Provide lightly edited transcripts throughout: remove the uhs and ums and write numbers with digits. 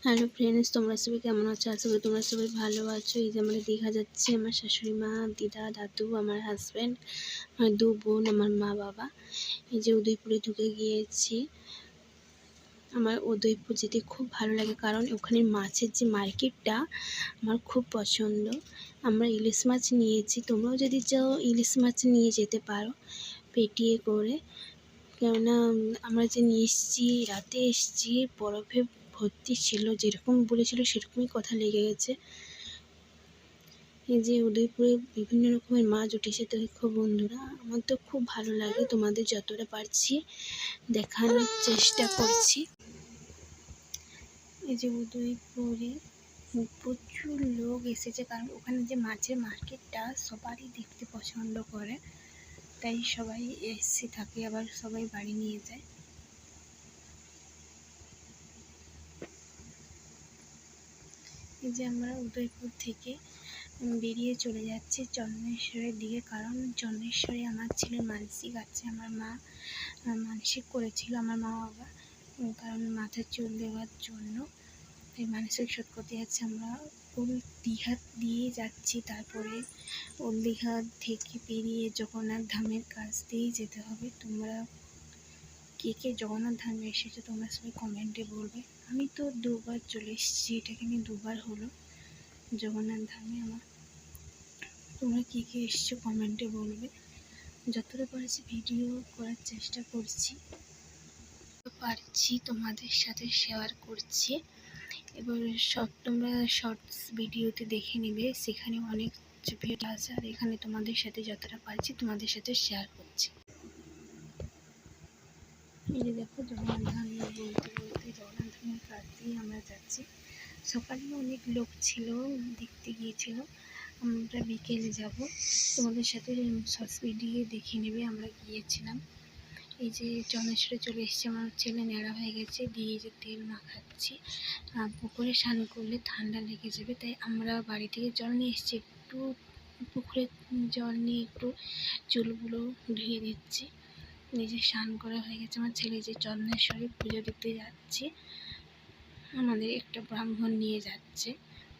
Hello friends, তোমরা সবাই কেমন আছো? আশা করি তোমরা সবাই ভালো আছো। এই যে আমরা দীঘা যাচ্ছি, আমার শাশুড়ি মা, দিদা, দাদু, আমার হাজব্যান্ড, আমার দু বোন, আমার মা বাবা। এই যে উদয়পুরে ঢুকে গিয়েছি। আমার উদয়পুর যেতে খুব ভালো লাগে, কারণ ওখানে মাছের যে মার্কেটটা আমার খুব পছন্দ। আমরা ইলিশ মাছ নিয়েছি, তোমরাও যদি চাও ইলিশ মাছ নিয়ে যেতে পারো পেটিয়ে করে। কেননা আমরা যে নিয়ে এসেছি, রাতে এসেছি, বরফে ভর্তি ছিল, যেরকম বলেছিল সেরকমই কথা লেগে গেছে। এই যে উদয়পুরে বিভিন্ন রকমের মাছ উঠেছে, তো দেখো বন্ধুরা, আমার তো খুব ভালো লাগে। তোমাদের যতটা পারছি দেখানোর চেষ্টা করছি। এই যে উদয়পুরে প্রচুর লোক এসেছে, কারণ ওখানে যে মাছের মার্কেটটা সবারই দেখতে পছন্দ করে, তাই সবাই এসে থাকে, আবার সবাই বাড়ি নিয়ে যায়। এই যে আমরা উদয়পুর থেকে বেরিয়ে চলে যাচ্ছি চন্দনেশ্বরের দিকে, কারণ চন্দনেশ্বরে আমার ছেলের মানসিক আছে। আমার মা মানসিক করেছিল, আমার মা বাবা, কারণ মাথার চুল দেওয়ার জন্য এই মানসিক শোধ করতে যাচ্ছে। আমরা ওল্ড দীঘা দিয়ে যাচ্ছি, তারপরে ওল্ড দীঘা থেকে বেরিয়ে জগন্নাথ ধামের কাছ দিয়েই যেতে হবে। তোমরা কে কে জগন্নাথ ধামে এসেছো তোমরা সবাই কমেন্টে বলবে। আমি তো দুবার চলে এসেছি, এটাকে নিয়ে দুবার হলো জগন্নাথ ধামে আমার। তোমরা কে কে এসেছো কমেন্টে বলবে। যতটা পারছি ভিডিও করার চেষ্টা করছি, তোমাদের সাথে শেয়ার করছি। এবার তোমরা শর্টস ভিডিওতে দেখে নেবে, সেখানে অনেক ভিডিও আছে, আর এখানে তোমাদের সাথে যতটা পারছি তোমাদের সাথে শেয়ার করছি। এই যে দেখো জগন্নাথ ধাম বলতে বলতে জগন্নাথ ধামের কাছ দিয়ে আমরা যাচ্ছি। সকালে অনেক লোক ছিল, দেখতে গিয়েছিল। আমরা বিকেলে যাব, তোমাদের সাথে শর্টস ভিডিও দেখে নেবে। আমরা গিয়েছিলাম। এই যে চন্দনেশ্বরে চলে এসেছি, আমার ছেলে ন্যাড়া হয়ে গেছে, দিয়ে যে তেল মাখাচ্ছি। পুকুরে স্নান করলে ঠান্ডা লেগে যাবে, তাই আমরা বাড়ি থেকে জল নিয়ে এসেছি। একটু পুকুরে জল নিয়ে একটু চুলগুলো ধুয়ে দিচ্ছি। নিজে স্নান করা হয়ে গেছে। আমার ছেলে যে চন্দনেশ্বরে পুজো দিতে যাচ্ছে, আমাদের একটা ব্রাহ্মণ নিয়ে যাচ্ছে।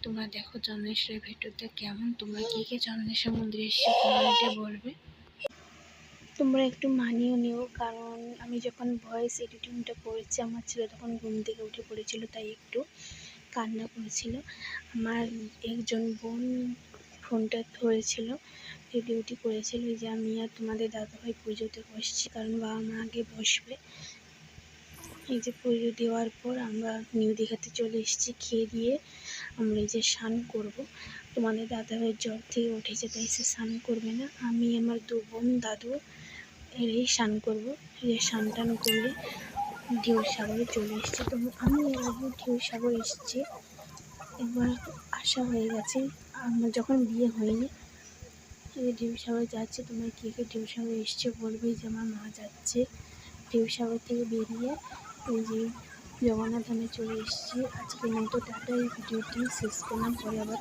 তোমরা দেখো চন্দনেশ্বরের ভেতরটা কেমন। তোমরা কে কে চন্দনেশ্বর মন্দিরে এসে কমেন্টে বলবে। তোমরা একটু মানিয়ে নিও, কারণ আমি যখন ভয়েস এডিটিংটা করেছি আমার ছেলে তখন ঘুম থেকে উঠে পড়েছিল, তাই একটু কান্না করেছিল। আমার একজন বোন ফোনটা ধরেছিল, ভিডিওটি করেছিল। এই যে আমি আর তোমাদের দাদাভাই পুজোতে বসছি, কারণ বাবা মা আগে বসবে। এই যে পুজো দেওয়ার পর আমরা নিউ দীঘাতে চলে এসেছি। খেয়ে দিয়ে আমরা এই যে স্নান করবো। তোমাদের দাদাভাইয়ের জ্বর থেকে উঠেছে, তাই সে স্নান করবে না। আমি আমার দু বোন দাদু এরাই স্নান করবো। এই যে স্নান টান করে ঢেউ সাগরে চলে এসেছি। তো আমি এর আগে ঢেউ সাগর এসেছি, একবার আসা হয়ে গেছে আমার যখন বিয়ে হয়নি। এই ঢেউ সাগরে যাচ্ছে। তোমরা কে কে ঢেউ সাগরে এসছো বলবে। যে আমার মা যাচ্ছে ঢেউ সাগর থেকে বেরিয়ে এই যে জগন্নাথ ধামে চলে এসেছি। আজকের মতো টাটা। এই ভিডিওটি শেষ করলাম, পরে আবার